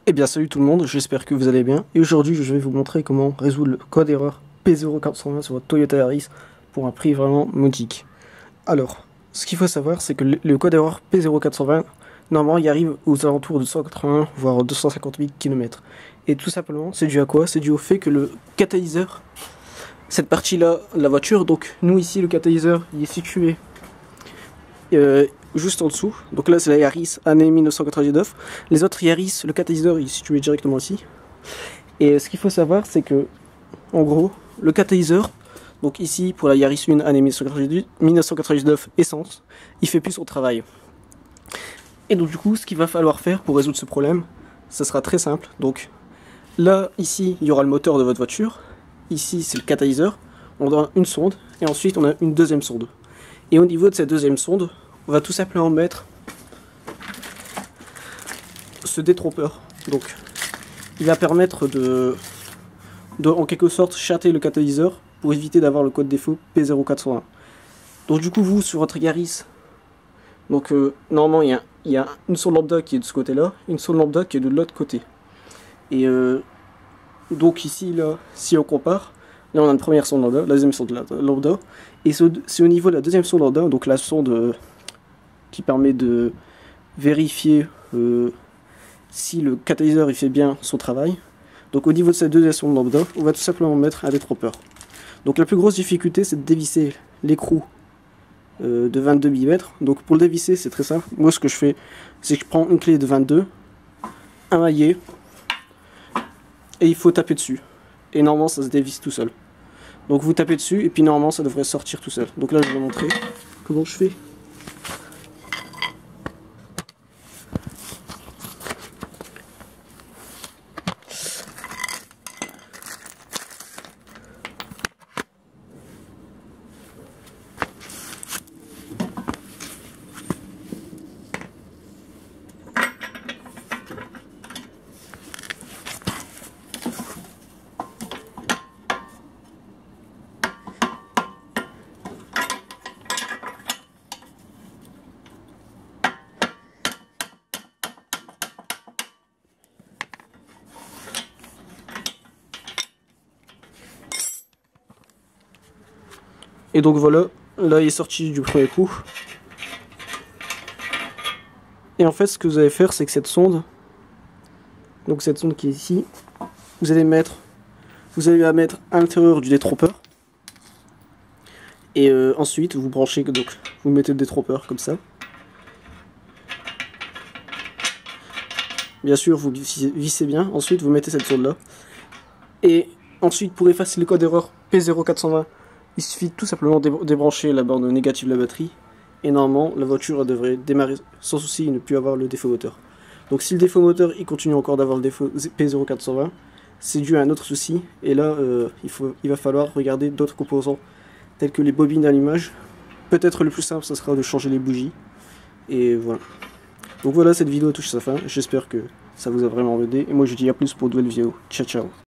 Eh bien salut tout le monde, j'espère que vous allez bien. Et aujourd'hui je vais vous montrer comment résoudre le code erreur P0420 sur votre Toyota Yaris pour un prix vraiment modique. Alors, ce qu'il faut savoir c'est que le code erreur P0420, normalement il arrive aux alentours de 180 voire 250 000 km. Et tout simplement c'est dû à quoi? C'est dû au fait que le catalyseur, cette partie là de la voiture, donc nous ici le catalyseur il est situé juste en dessous. Donc là c'est la Yaris année 1999. Les autres Yaris, le catalyseur il est situé directement ici. Et ce qu'il faut savoir c'est que en gros le catalyseur, donc ici pour la Yaris 1 année 1999 essence, il fait plus son travail. Et donc du coup ce qu'il va falloir faire pour résoudre ce problème, ça sera très simple. Donc là ici il y aura le moteur de votre voiture, ici c'est le catalyseur, on a une sonde et ensuite on a une deuxième sonde. Et au niveau de cette deuxième sonde, on va tout simplement mettre ce détrompeur. Donc, il va permettre de en quelque sorte châter le catalyseur pour éviter d'avoir le code défaut P0420. Donc du coup, vous sur votre Yaris, donc normalement il y a une sonde lambda qui est de ce côté-là, une sonde lambda qui est de l'autre côté. Et donc ici là, si on compare, là on a une première sonde lambda, la deuxième sonde lambda, et c'est au niveau de la deuxième sonde lambda, donc la sonde qui permet de vérifier si le catalyseur il fait bien son travail. Donc au niveau de cette deuxième sonde lambda, on va tout simplement mettre un détrompeur. Donc la plus grosse difficulté c'est de dévisser l'écrou de 22 mm. Donc pour le dévisser c'est très simple. Moi ce que je fais c'est que je prends une clé de 22, un maillet, et il faut taper dessus. Et normalement ça se dévisse tout seul. Donc vous tapez dessus et puis normalement ça devrait sortir tout seul. Donc là je vais vous montrer comment je fais. Et donc voilà, là il est sorti du premier coup. Et en fait ce que vous allez faire c'est que cette sonde, donc cette sonde qui est ici, vous allez la mettre à l'intérieur du détrompeur. Et ensuite vous branchez, donc vous mettez le détrompeur comme ça. Bien sûr vous vissez bien, ensuite vous mettez cette sonde là. Et ensuite pour effacer le code erreur P0420, il suffit tout simplement de débrancher la borne négative de la batterie et normalement la voiture devrait démarrer sans souci et ne plus avoir le défaut moteur. Donc si le défaut moteur il continue encore d'avoir le défaut P0420, c'est dû à un autre souci et là il va falloir regarder d'autres composants tels que les bobines d'allumage. Peut-être le plus simple ça sera de changer les bougies et voilà. Donc voilà, cette vidéo touche sa fin, j'espère que ça vous a vraiment aidé et moi je vous dis à plus pour de nouvelles vidéos. Ciao ciao.